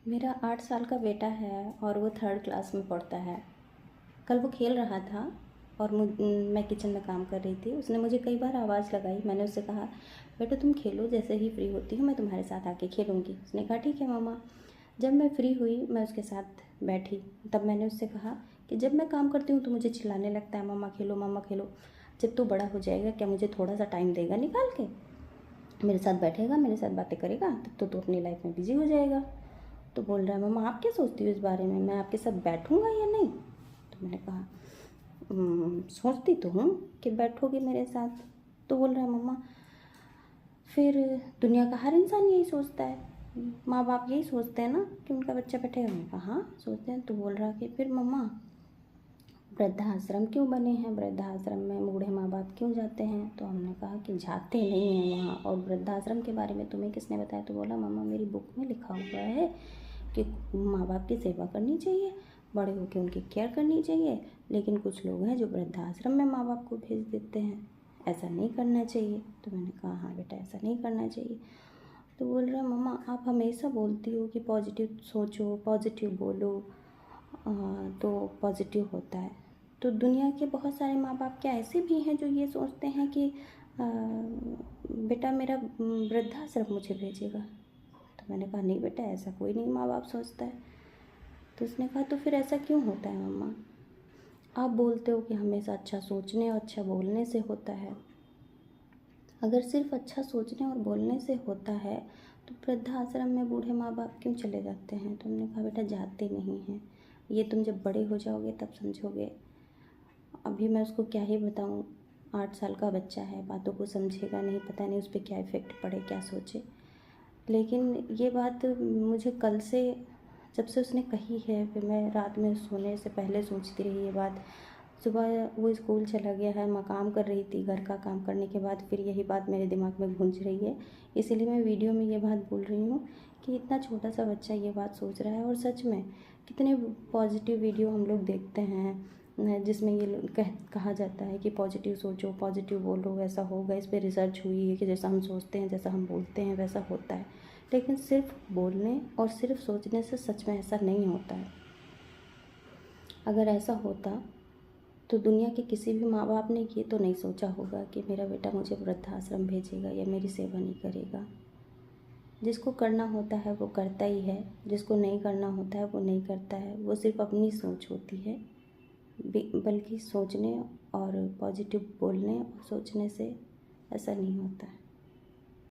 मेरा 8 साल का बेटा है और वो 3rd क्लास में पढ़ता है। कल वो खेल रहा था और मैं किचन में काम कर रही थी। उसने मुझे कई बार आवाज़ लगाई। मैंने उससे कहा, बेटा तुम खेलो, जैसे ही फ्री होती हूँ मैं तुम्हारे साथ आके खेलूँगी। उसने कहा ठीक है मम्मा। जब मैं फ्री हुई मैं उसके साथ बैठी, तब मैंने उससे कहा कि जब मैं काम करती हूँ तो मुझे चिल्लाने लगता है, मम्मा खेलो मम्मा खेलो। जब तू बड़ा हो जाएगा क्या मुझे थोड़ा सा टाइम देगा निकाल के, मेरे साथ बैठेगा, मेरे साथ बातें करेगा, तब तो तू अपनी लाइफ में बिजी हो जाएगा। तो बोल रहा है, मम्मा आप क्या सोचती हो इस बारे में, मैं आपके साथ बैठूंगा या नहीं। तो मैंने कहा सोचती तो हूँ कि बैठोगे मेरे साथ। तो बोल रहा है, मम्मा फिर दुनिया का हर इंसान यही सोचता है, माँ बाप यही सोचते हैं ना कि उनका बच्चा बैठेगा। मैंने कहा हाँ सोचते हैं। तो बोल रहा कि फिर मम्मा वृद्धाश्रम क्यों बने हैं, वृद्धाश्रम में बूढ़े माँ बाप क्यों जाते हैं। तो हमने कहा कि जाते नहीं हैं वहाँ, और वृद्धाश्रम के बारे में तुम्हें किसने बताया। तो बोला, मम्मा मेरी बुक में लिखा हुआ है कि माँ बाप की सेवा करनी चाहिए, बड़े होकर उनकी केयर करनी चाहिए, लेकिन कुछ लोग हैं जो वृद्धाश्रम में माँ बाप को भेज देते हैं, ऐसा नहीं करना चाहिए। तो मैंने कहा हाँ बेटा ऐसा नहीं करना चाहिए। तो बोल रहा मम्मा आप हमेशा बोलती हो कि पॉजिटिव सोचो, पॉजिटिव बोलो, तो पॉजिटिव होता है। तो दुनिया के बहुत सारे माँ बाप क्या ऐसे भी हैं जो ये सोचते हैं कि बेटा मेरा वृद्धाश्रम मुझे भेजेगा। तो मैंने कहा नहीं बेटा ऐसा कोई नहीं माँ बाप सोचता है। तो उसने कहा तो फिर ऐसा क्यों होता है मम्मा, आप बोलते हो कि हमेशा अच्छा सोचने और अच्छा बोलने से होता है। अगर सिर्फ अच्छा सोचने और बोलने से होता है तो वृद्धाश्रम में बूढ़े माँ बाप क्यों चले जाते हैं। तो हमने कहा बेटा जाते नहीं हैं, ये तुम जब बड़े हो जाओगे तब समझोगे। अभी मैं उसको क्या ही बताऊँ, 8 साल का बच्चा है, बातों को समझेगा नहीं, पता नहीं उस पर क्या इफ़ेक्ट पड़े, क्या सोचे। लेकिन ये बात मुझे कल से, जब से उसने कही है, फिर मैं रात में सोने से पहले सोचती रही ये बात। सुबह वो स्कूल चला गया है, मैं काम कर रही थी, घर का काम करने के बाद फिर यही बात मेरे दिमाग में गूंज रही है। इसीलिए मैं वीडियो में ये बात बोल रही हूँ कि इतना छोटा सा बच्चा ये बात सोच रहा है। और सच में कितने पॉजिटिव वीडियो हम लोग देखते हैं जिसमें ये कहा जाता है कि पॉजिटिव सोचो, पॉजिटिव बोलो, ऐसा होगा। इस पर रिसर्च हुई है कि जैसा हम सोचते हैं, जैसा हम बोलते हैं वैसा होता है। लेकिन सिर्फ बोलने और सिर्फ सोचने से सच में ऐसा नहीं होता है। अगर ऐसा होता तो दुनिया के किसी भी माँ बाप ने ये तो नहीं सोचा होगा कि मेरा बेटा मुझे वृद्धाश्रम भेजेगा या मेरी सेवा नहीं करेगा। जिसको करना होता है वो करता ही है, जिसको नहीं करना होता है वो नहीं करता है। वो सिर्फ अपनी सोच होती है, बल्कि सोचने और पॉजिटिव बोलने और सोचने से ऐसा नहीं होता है।